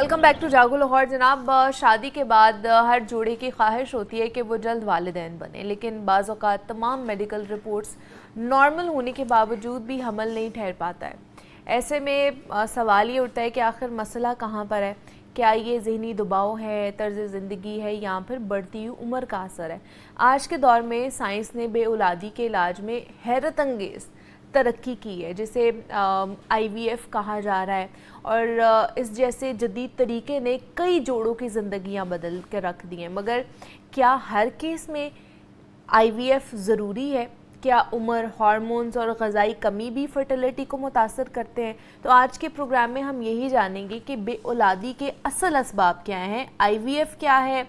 Welcome back to जागो लाहौर। जनाब, शादी के बाद हर जोड़े की ख्वाहिश होती है कि वो जल्द वालिदैन बने, लेकिन बाज़ औक़ात तमाम मेडिकल रिपोर्ट्स नॉर्मल होने के बावजूद भी हमल नहीं ठहर पाता है। ऐसे में सवाल ये उठता है कि आखिर मसला कहाँ पर है? क्या ये ज़हनी दबाव है, तर्ज़ ज़िंदगी है, या फिर बढ़ती हुई उम्र का असर है? आज के दौर में साइंस ने बे औलादी के इलाज में हैरत अंगेज़ तरक्की की है, जिसे IVF कहा जा रहा है, और इस जैसे जदीद तरीके ने कई जोड़ों की ज़िंदगियां बदल के रख दी हैं। मगर क्या हर केस में IVF ज़रूरी है? क्या उम्र, हार्मोन्स और ग़िज़ाई कमी भी फर्टिलिटी को मुतासर करते हैं? तो आज के प्रोग्राम में हम यही जानेंगे कि बे औलादी के असल असबाब क्या हैं, IVF क्या है,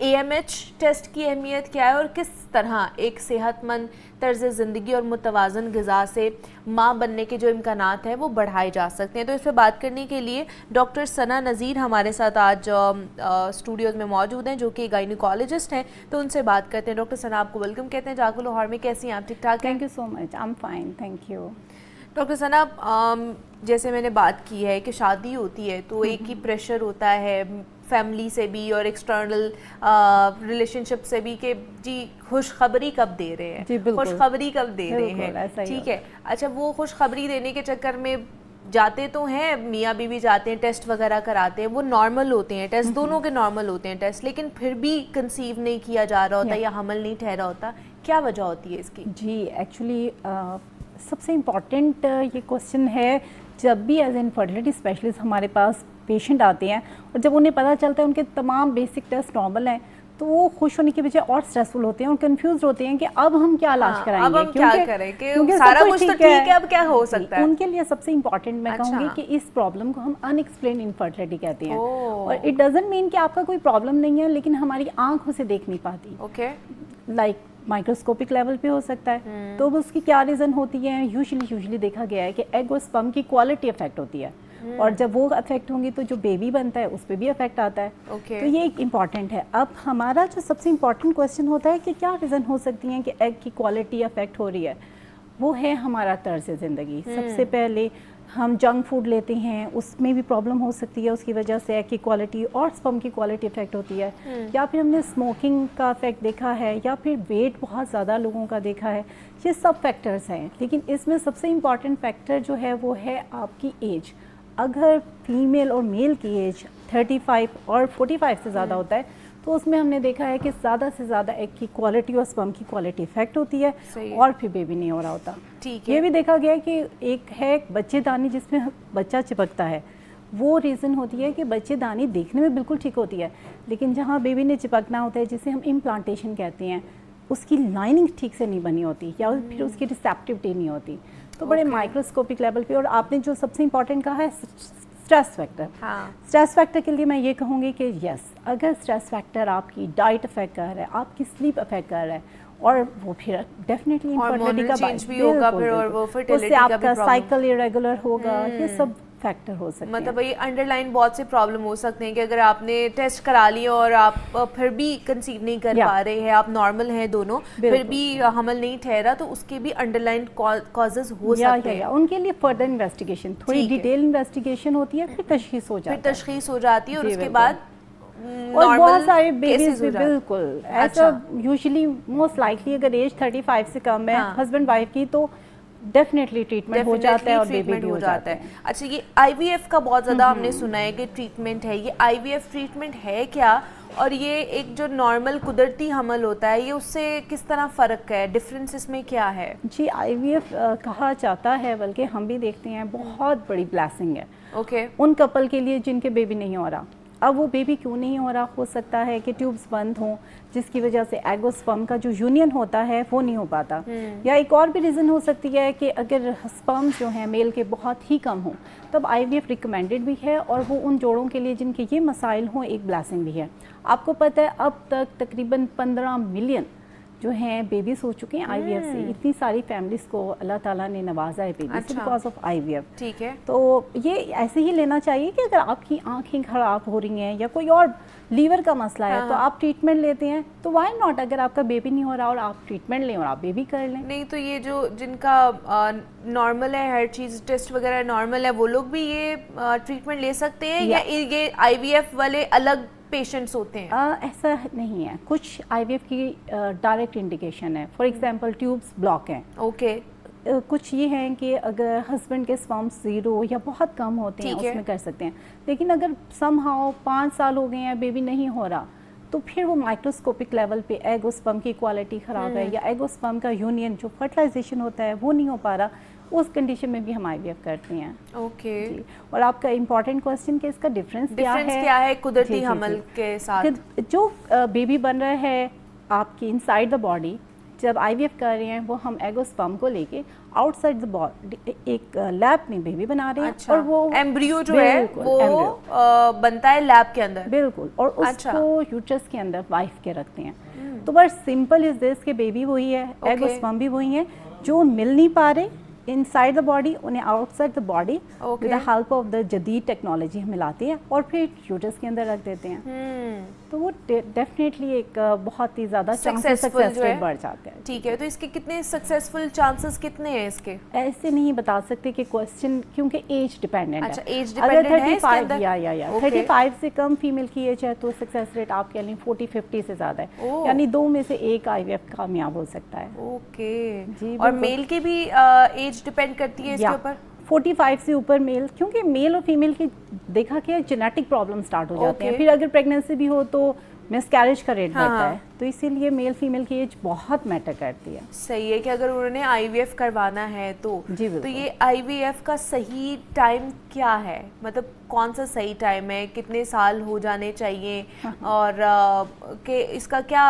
AMH टेस्ट की अहमियत क्या है, और किस तरह एक सेहतमंद तर्ज़ ज़िंदगी और मुतवाज़न ग़िज़ा से माँ बनने के जो इम्कानात हैं वो बढ़ाए जा सकते हैं। तो इस पर बात करने के लिए डॉक्टर सना नज़ीर हमारे साथ आज स्टूडियोज़ में मौजूद हैं, जो कि गायनिकोलॉजिस्ट हैं। तो उनसे बात करते हैं। डॉक्टर सना, आपको वेलकम कहते हैं जागो लाहौर में। कैसी हैं आप? ठीक ठाक? Thank you so much, I am fine, thank you. Doctor Sana, जैसे मैंने बात की है कि शादी होती है तो एक ही प्रेशर होता है फैमिली से भी और एक्सटर्नल रिलेशनशिप से भी कि जी खुशखबरी कब दे रहे हैं, खुशखबरी कब दे रहे हैं, ठीक है। अच्छा, वो खुशखबरी देने के चक्कर में जाते तो हैं, मियाँ बीवी जाते हैं, टेस्ट वगैरह कराते हैं, वो नॉर्मल होते हैं टेस्ट, दोनों के नॉर्मल होते हैं टेस्ट, लेकिन फिर भी कंसीव नहीं किया जा रहा होता या हमल नहीं ठहरा होता। क्या वजह होती है इसकी? जी, एक्चुअली सबसे इम्पॉर्टेंट ये क्वेश्चन है। जब भी एज एन फर्टिलिटी स्पेशलिस्ट हमारे पास पेशेंट आते हैं और जब उन्हें पता चलता है उनके तमाम बेसिक टेस्ट नॉर्मल हैं, तो वो खुश होने के बजाय और स्ट्रेसफुल होते हैं और कंफ्यूज होते हैं कि अब हम क्या इलाज कराएंगे, अब हम क्या करें, क्योंकि सारा कुछ तो ठीक है, अब क्या हो सकता है। उनके लिए सबसे इम्पॉर्टेंट मैं कहूँगी कि इस प्रॉब्लम को हम अनएक्सप्लेन्ड इनफर्टिलिटी कहते हैं। और इट डजंट मीन कि आपका कोई प्रॉब्लम नहीं है, लेकिन हमारी आंखों से देख नहीं पाती। ओके, लाइक माइक्रोस्कोपिक लेवल पे हो सकता है। तो उसकी क्या रीज़न होती है? यूजुअली देखा गया है कि एग और स्पर्म की क्वालिटी अफेक्ट होती है, और जब वो अफेक्ट होंगी तो जो बेबी बनता है उस पर भी अफेक्ट आता है। तो ये एक इम्पॉर्टेंट है। अब हमारा जो सबसे इम्पॉर्टेंट क्वेश्चन होता है कि क्या रीज़न हो सकती हैं कि एग की क्वालिटी अफेक्ट हो रही है, वो है हमारा तर्ज ज़िंदगी। सबसे पहले हम जंक फूड लेते हैं, उसमें भी प्रॉब्लम हो सकती है, उसकी वजह से एग की क्वालिटी और स्पर्म की क्वालिटी इफेक्ट होती है। या फिर हमने स्मोकिंग का इफेक्ट देखा है, या फिर वेट बहुत ज़्यादा लोगों का देखा है। ये सब फैक्टर्स हैं, लेकिन इसमें सबसे इम्पॉर्टेंट फैक्टर जो है वो है आपकी एज। अगर फीमेल और मेल की एज 35 और 45 से ज़्यादा होता है तो उसमें हमने देखा है कि ज़्यादा से ज़्यादा एग की क्वालिटी और स्पर्म की क्वालिटी इफेक्ट होती है और फिर बेबी नहीं हो रहा होता। ठीक है। ये भी देखा गया है कि एक है बच्चेदानी जिसमें बच्चा चिपकता है, वो रीज़न होती है कि बच्चेदानी देखने में बिल्कुल ठीक होती है, लेकिन जहाँ बेबी ने चिपकना होता है, जिसे हम इम्प्लांटेशन कहते हैं, उसकी लाइनिंग ठीक से नहीं बनी होती या फिर उसकी रिसेप्टिविटी नहीं होती। तो बड़े माइक्रोस्कोपिक लेवल पे। और आपने जो सबसे इम्पॉर्टेंट कहा है स्ट्रेस फैक्टर, स्ट्रेस फैक्टर के लिए मैं ये कहूँगी कि यस, अगर स्ट्रेस फैक्टर आपकी डाइट अफेक्ट कर रहा है, आपकी स्लीप अफेक्ट कर रहा है, और वो फिर डेफिनेटली इनफर्टिलिटी का चेंज भी होगा, फिर और वो फर्टिलिटी का आपका साइकिल इरेगुलर होगा, ये सब फैक्टर हो सकते हैं। मतलब ये अंडरलाइन बहुत से प्रॉब्लम हो सकते हैं कि अगर आपने टेस्ट करा लिया और आप फिर भी कंसीव नहीं कर पा रहे हैं, आप नॉर्मल हैं दोनों, फिर भी हमल नहीं ठहरा, तो उसके भी अंडरलाइन कॉजेज हो सकते हैं। उनके लिए फर्दर इन्वेस्टिगेशन, थोड़ी डिटेल इन्वेस्टिगेशन होती है, फिर तशखीस हो जाती है, और उसके बाद और बहुत सारे बेबीज भी बिल्कुल ऐसा यूजुअली मोस्ट लाइकली अगर एज 35 से कम है हस्बैंड वाइफ की, तो डेफिनेटली ट्रीटमेंट हो जाता है और बेबी भी हो जाता है। अच्छा, ये IVF का बहुत ज़्यादा हमने सुना है कि ट्रीटमेंट है, ये IVF ट्रीटमेंट है क्या? और ये एक जो नॉर्मल कुदरती हमल होता है, ये उससे किस तरह फ़र्क है, डिफरेंस इसमें क्या है? जी, IVF कहा जाता है, बल्कि हम भी देखते हैं, बहुत बड़ी ब्लेसिंग है उन कपल के लिए जिनके बेबी नहीं हो रहा। अब वो बेबी क्यों नहीं हो रहा? हो सकता है कि ट्यूब्स बंद हों, जिसकी वजह से एग और स्पर्म का जो यूनियन होता है वो नहीं हो पाता। या एक और भी रीज़न हो सकती है कि अगर स्पर्म्स जो हैं मेल के बहुत ही कम हों, तब IVF रिकमेंडेड भी है, और वो उन जोड़ों के लिए जिनके ये मसाइल हों एक ब्लेसिंग भी है। आपको पता है अब तक तकरीबन 15 मिलियन जो हैं बेबीज हो चुके हैं IVF से, इतनी सारी फैमिलीज को अल्लाह ताला ने नवाजा है बेबी से बिकॉज ऑफ IVF। ठीक है, तो ये ऐसे ही लेना चाहिए कि अगर आपकी आंखें खराब हो रही हैं या कोई और लीवर का मसला है तो आप ट्रीटमेंट लेते हैं, तो व्हाई नॉट, अगर आपका बेबी नहीं हो रहा और आप ट्रीटमेंट लें और आप बेबी कर लें। नहीं तो ये जो जिनका नॉर्मल है, हर चीज़ टेस्ट वगैरह नॉर्मल है, वो लोग भी ये ट्रीटमेंट ले सकते हैं या ये IVF वाले अलग पेशेंट्स होते हैं? ऐसा नहीं है, कुछ IVF की डायरेक्ट इंडिकेशन है। फॉर एग्जांपल ट्यूब्स ब्लॉक हैं, ओके, कुछ ये हैं कि अगर हस्बैंड के स्पर्म्स 0 या बहुत कम होते हैं उसमें कर सकते हैं, लेकिन अगर समहाउ 5 साल हो गए हैं बेबी नहीं हो रहा तो फिर वो माइक्रोस्कोपिक लेवल पे एग और स्पर्म की क्वालिटी ख़राब है या एग और स्पर्म का यूनियन जो फर्टिलाइजेशन होता है वो नहीं हो पा रहा, उस कंडीशन में भी हम IVF करते हैं। ओके, और आपका इम्पॉर्टेंट क्वेश्चन कि इसका डिफरेंस क्या है कुदरती हमल के साथ? जो बेबी बन रहा है आपकी इनसाइड द बॉडी, जब IVF कर रहे हैं वो हम एग और स्पर्म को लेके आउटसाइड द बॉडी एक लैब में बेबी बना रहे हैं। अच्छा, और वो एम्ब्रियो जो है वो बनता है लैब के अंदर? बिल्कुल, और उसको यूट्रस के अंदर वाइफ के रखते हैं। तो बस सिंपल इज दिस कि बेबी वही है, एग और स्पर्म भी वही है, जो मिल नहीं पा रहे इनसाइड द बॉडी उन्हें outside the body with the help of the जदीद टेक्नोलॉजी हम मिलाते हैं और फिर यूट्रस के अंदर रख देते हैं। तो वो डेफिनेटली एक बहुत ही ज़्यादा सक्सेस रेट बढ़ जाता है। ठीक है, तो इसके कितने सक्सेसफुल चांसेस कितने हैं इसके? ऐसे नहीं बता सकते कि क्वेश्चन, क्योंकि एज डिपेंडेंट है। अच्छा, एज डिपेंडेंट है इसके अंदर? या 35 से कम फीमेल की एज है तो सक्सेस रेट आप कह लें 40-50 से ज़्यादा है, यानी 2 में से 1 IVF कामयाब हो सकता है। ओके जी, और मेल की भी एज डिपेंड करती है इसके ऊपर? 45 से ऊपर मेल, क्योंकि मेल और फीमेल की देखा कि जेनेटिक प्रॉब्लम स्टार्ट हो जाते हैं, फिर अगर प्रेगनेंसी भी हो तो मिसकैरेज का रेट बढ़ता है, तो इसीलिए मेल फीमेल की एज बहुत मैटर करती है। सही है कि अगर उन्होंने IVF करवाना है तो ये IVF का सही टाइम क्या है, मतलब कौन सा सही टाइम है, कितने साल हो जाने चाहिए और कि इसका क्या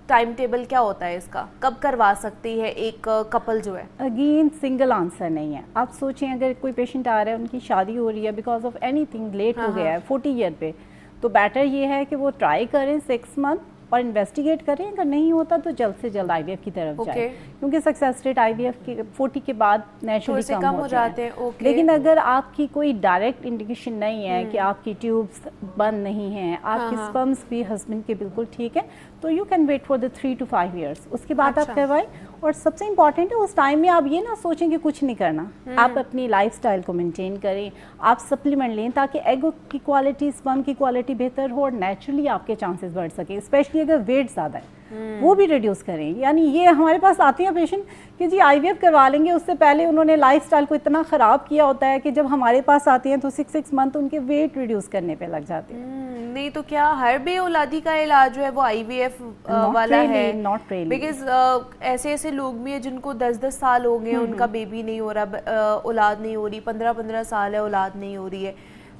टाइम टेबल क्या होता है, इसका कब करवा सकती है एक कपल जो है? अगेन सिंगल आंसर नहीं है। आप सोचें अगर कोई पेशेंट आ रहा है, उनकी शादी हो रही है बिकॉज ऑफ एनीथिंग, लेट हो गया है 40 ईयर पे, तो बेटर ये है कि वो ट्राई करें 6 मंथ और इन्वेस्टिगेट करें, अगर नहीं होता तो जल्द से जल्द IVF की तरफ जाए, क्योंकि सक्सेस रेट IVF के 40 के बाद नेचुरली कम हो जाते हैं। लेकिन अगर आपकी कोई डायरेक्ट इंडिकेशन नहीं है कि आपकी ट्यूब्स बंद नहीं हैं, आपकी स्पर्म्स भी हस्बैंड के बिल्कुल ठीक है, तो you can wait for the 3 to 5 years, उसके बाद आप करवाएं। और सबसे इम्पॉर्टेंट है उस टाइम में आप ये ना सोचें कि कुछ नहीं करना, आप अपनी लाइफस्टाइल को मेंटेन करें, आप सप्लीमेंट लें ताकि एग की क्वालिटी, स्पर्म की क्वालिटी बेहतर हो और नेचुरली आपके चांसेस बढ़ सके, स्पेशली अगर वेट ज़्यादा है वो भी रिड्यूस करें। यानी ये हमारे पास आते हैं पेशेंट कि जी IVF करवा लेंगे, उससे पहले उन्होंने लाइफस्टाइल को इतना ख़राब किया होता है कि जब हमारे पास आते हैं तो 6 मंथ उनके वेट रिड्यूस करने पे लग जाते हैं। नहीं तो क्या हर बेऔलादी का इलाज जो है वो IVF वाला है? नॉट रियली, बिकॉज ऐसे लोग भी हैं जिनको 10-10 साल हो गए, उनका बेबी नहीं हो रहा, औलाद नहीं हो रही, 15-15 साल है औलाद नहीं हो रही है,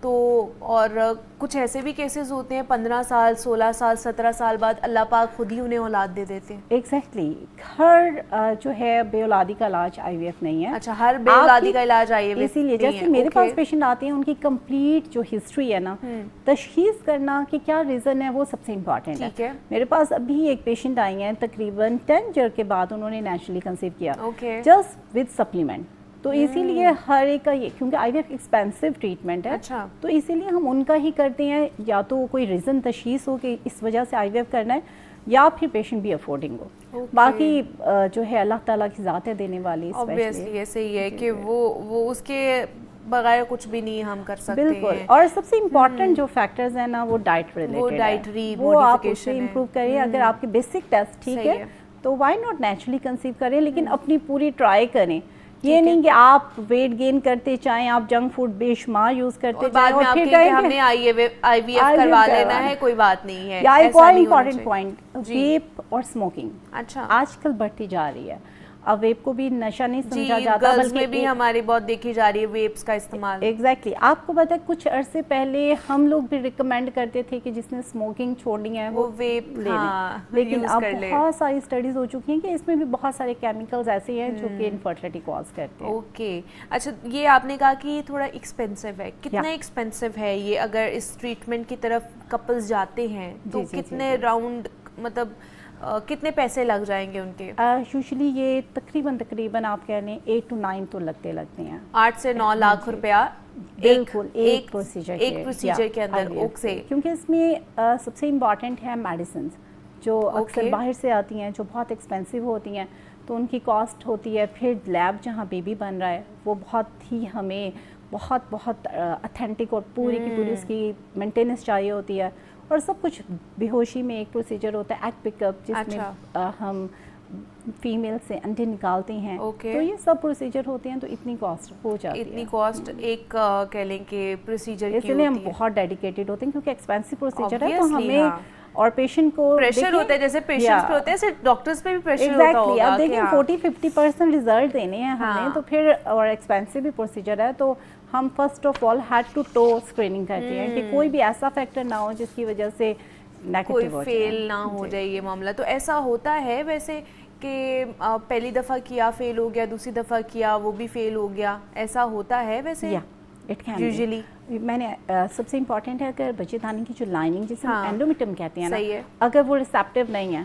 तो और कुछ ऐसे भी केसेस होते हैं 15 साल, 16 साल, 17 साल बाद अल्लाह पाक खुद ही उन्हें औलाद दे देते हैं। एग्जैक्टली, हर जो है बेऔलादी का इलाज IVF नहीं है। अच्छा, हर बेऔलादी का इलाज IVF इसीलिए जैसे मेरे पास पेशेंट आते हैं, उनकी कंप्लीट जो हिस्ट्री है ना, तशखीस करना कि क्या रीज़न है वो सबसे इम्पॉर्टेंट है। मेरे पास अभी एक पेशेंट आई हैं, तकरीबन 10 ईयर के बाद उन्होंने नेचुरली कंसीव किया, जस्ट विद सप्लीमेंट। तो इसीलिए हर एक का ये, क्योंकि IVF एक्सपेंसिव ट्रीटमेंट है, अच्छा, तो इसीलिए हम उनका ही करते हैं, या तो कोई रीज़न तशखीस हो कि इस वजह से IVF करना है, या फिर पेशेंट भी अफोर्डिंग हो। बाकी जो है अल्लाह ताला की ज़ात है देने वाली, ऑब्वियसली ऐसे ही है कि वो उसके बगैर कुछ भी नहीं हम कर सकते। बिल्कुल, और सबसे इम्पॉर्टेंट जो फैक्टर्स हैं ना वो डाइट रिलेटेड, वो डाइटरी वो आप उससे इम्प्रूव करिए। अगर आपके बेसिक टेस्ट ठीक है तो व्हाई नॉट नेचुरली कंसीव करें, लेकिन अपनी पूरी ट्राई करें। ये नहीं कि आप वेट गेन करते चाहें, आप जंक फूड बेशुमार यूज करते जाएं और फिर कहें हमने IVF करवा लेना है, कोई बात नहीं है। या एक और इम्पॉर्टेंट पॉइंट, वेप और स्मोकिंग अच्छा आजकल बढ़ती जा रही है। अब वेप को भी नशा नहीं समझा जाता, बल्कि में भी हमारी बहुत देखी जा रही है वेप्स का इस्तेमाल। एग्जैक्टली, आपको पता है कुछ अरसे पहले हम लोग भी रिकमेंड करते थे कि जिसने स्मोकिंग छोड़नी है वो वेप ले लें, लेकिन अब बहुत सारी स्टडीज हो चुकी हैं कि इसमें भी बहुत सारे केमिकल्स ऐसे हैं जो कि इनफर्टिलिटी कॉज करते हैं। ओके, अच्छा, ये आपने कहा कि ये थोड़ा एक्सपेंसिव है, कितना एक्सपेंसिव है ये? अगर इस ट्रीटमेंट की तरफ कपल्स जाते हैं तो कितने राउंड, मतलब کتنے پیسے لگ جائیں گے ان کے؟ یوزلی یہ تقریباً آپ کہہ لیں 8 to 9 تو لگتے ہیں. 8 سے 9 لاکھ روپیہ بالکل ایک پروسیجر کے اندر. اوکے. کیونکہ اس میں سب سے امپورٹنٹ ہے میڈیسنز جو اکثر باہر سے آتی ہیں جو بہت ایکسپینسو ہوتی ہیں, تو ان کی کاسٹ ہوتی ہے. پھر لیب جہاں بیبی بن رہا ہے وہ بہت ہی ہمیں بہت اتھینٹک اور پوری کی پوری اس کی مینٹیننس چاہیے ہوتی ہے. اور سب کچھ بے ہوشی میں ایک پروسیجر ہوتا ہے ایگ پک اپ, جس میں ہم فیمیل سے انڈے نکالتے ہیں. تو یہ سب پروسیجر ہوتے ہیں, تو اتنی کاسٹ ہو جاتی ہے. اتنی کاسٹ ایک کہہ لیں کہ پروسیجر کی اس لیے ہم بہت ڈیڈیکیٹڈ ہوتے ہیں کیونکہ ایکسپینسو پروسیجر ہے, تو ہمیں اور پیشنٹ کو پریشر ہوتا ہے, جیسے پیشنٹس پہ ہوتا ہے صرف ڈاکٹرز پہ بھی پریشر ہوتا ہوگا. اب دیکھیں 40-50% ریزلٹ دینے ہیں ہمیں, تو پھر اور ایکسپینسو بھی پروسیجر ہے, تو ہم first of all head to toe screening کرتے ہیں کہ کوئی بھی ایسا فیکٹر نہ ہو جس کی وجہ سے کوئی فیل نہ ہو جائے یہ معاملہ. تو ایسا ہوتا ہے ویسے کہ پہلی دفعہ کیا فیل ہو گیا, دوسری دفعہ کیا وہ بھی فیل ہو گیا, ایسا ہوتا ہے ویسے یوزلی؟ میں نے سب سے امپورٹنٹ ہے اگر بچے دانے کی جو لائننگ جسے ہم اینڈومیٹریم کہتے ہیں نا, اگر وہ ریسیپٹیو نہیں ہے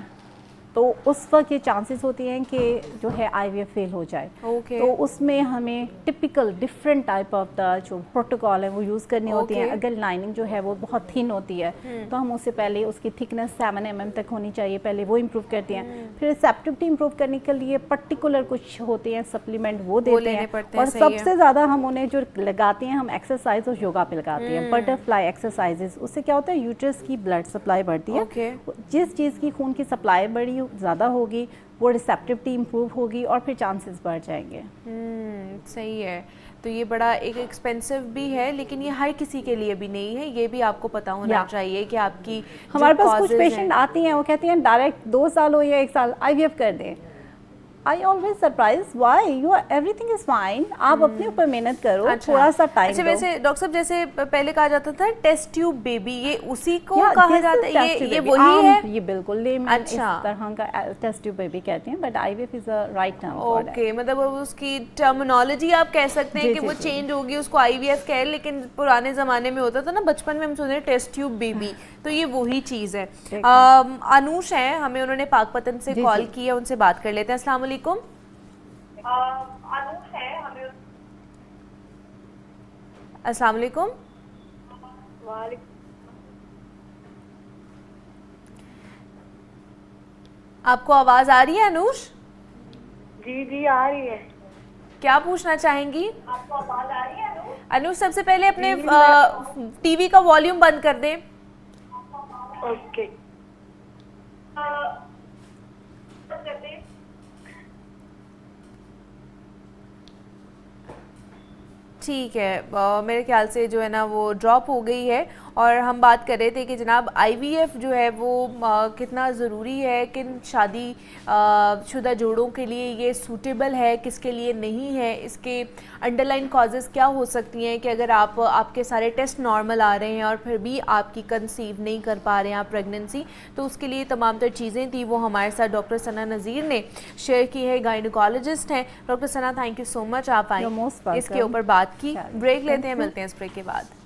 تو اس وقت یہ چانسز ہوتی ہیں کہ جو ہے آئی وی ایف فیل ہو جائے. تو اس میں ہمیں typical different type of the جو پروٹوکال ہے وہ یوز کرنی ہوتی ہیں. اگر لائننگ جو ہے وہ بہت تھن ہوتی ہے تو ہم اس سے پہلے اس کی تھکنس 7 mm تک ہونی چاہیے, پہلے وہ امپروو کرتے ہیں. پھر ریسیپٹیوٹی امپروو کرنے کے لیے پرٹیکولر کچھ ہوتے ہیں سپلیمنٹ وہ دیتے ہیں, اور سب سے زیادہ ہم انہیں جو لگاتے ہیں ہم ایکسرسائز اور یوگا پہ لگاتے ہیں, بٹر فلائی ایکسرسائزز. اس سے کیا ہوتا ہے یوٹرس کی بلڈ سپلائی بڑھتی ہے. جس چیز کی خون کی سپلائی بڑی زیادہ ہوگی وہ ریسیپٹیوٹی امپروو ہوگی اور پھر چانسز بڑھ جائیں گے. صحیح ہے. تو یہ بڑا ایک ایکسپینسو بھی ہے, لیکن یہ ہر کسی کے لیے بھی نہیں ہے, یہ بھی آپ کو پتا ہونا چاہیے کہ آپ کی ہمارے پاس کچھ پیشنٹ آتی ہیں وہ کہتی ہیں ڈائریکٹ 2 سال ہو یا 1 سال آئی وی ایف کر دیں. I always surprised why you are everything is fine. آپ اپنے اوپر محنت کرو, تھوڑا سا ٹائم دو. ویسے ڈاکٹر صاحب جیسے پہلے کہا جاتا تھا ٹیسٹ ٹیوب بیبی, یہ اسی کو کہا جاتا ہے, یہ وہی ہے؟ یہ بالکل اس طرح کا ٹیسٹ ٹیوب بیبی کہتے ہیں, but I V F is a right term. Okay, مطلب اس کی ٹرمینالوجی آپ کہہ سکتے ہیں کہ وہ چینج ہوگی, اس کو آئی وی ایف کہہ, لیکن پرانے زمانے میں ہوتا تھا نا, بچپن میں ہم سن رہے ٹیسٹ ٹیوب بیبی, تو یہ وہی چیز ہے. انوش ہیں ہمیں, انہوں نے پاک پتن سے کال کی ہے, ان سے بات کر لیتے ہیں. السلام علیکم. السلام علیکم. آپ کو آواز آ رہی ہے انوش؟ جی آ رہی ہے. کیا پوچھنا چاہیں گی؟ آپ کو آواز آ رہی ہے انوش؟ سب سے پہلے اپنے ٹی وی کا والیوم بند کر دیں. اوکے. ٹھیک ہے, میرے خیال سے جو ہے نا وہ ڈراپ ہو گئی ہے, اور ہم بات کر رہے تھے کہ جناب آئی وی ایف جو ہے وہ کتنا ضروری ہے, کن شادی شدہ جوڑوں کے لیے یہ سوٹیبل ہے, کس کے لیے نہیں ہے, اس کے انڈر لائن کازز کیا ہو سکتی ہیں کہ اگر آپ کے سارے ٹیسٹ نارمل آ رہے ہیں اور پھر بھی آپ کی کنسیو نہیں کر پا رہے ہیں آپ پریگننسی, تو اس کے لیے تمام تر چیزیں تھیں وہ ہمارے ساتھ ڈاکٹر ثنا نذیر نے شیئر کی ہے, گائنیکالوجسٹ ہیں. Doctor Sana, thank you so much, آپ آئیں, اس کے اوپر بات کی. بریک لیتے ہیں, ملتے ہیں اس بریک کے بعد.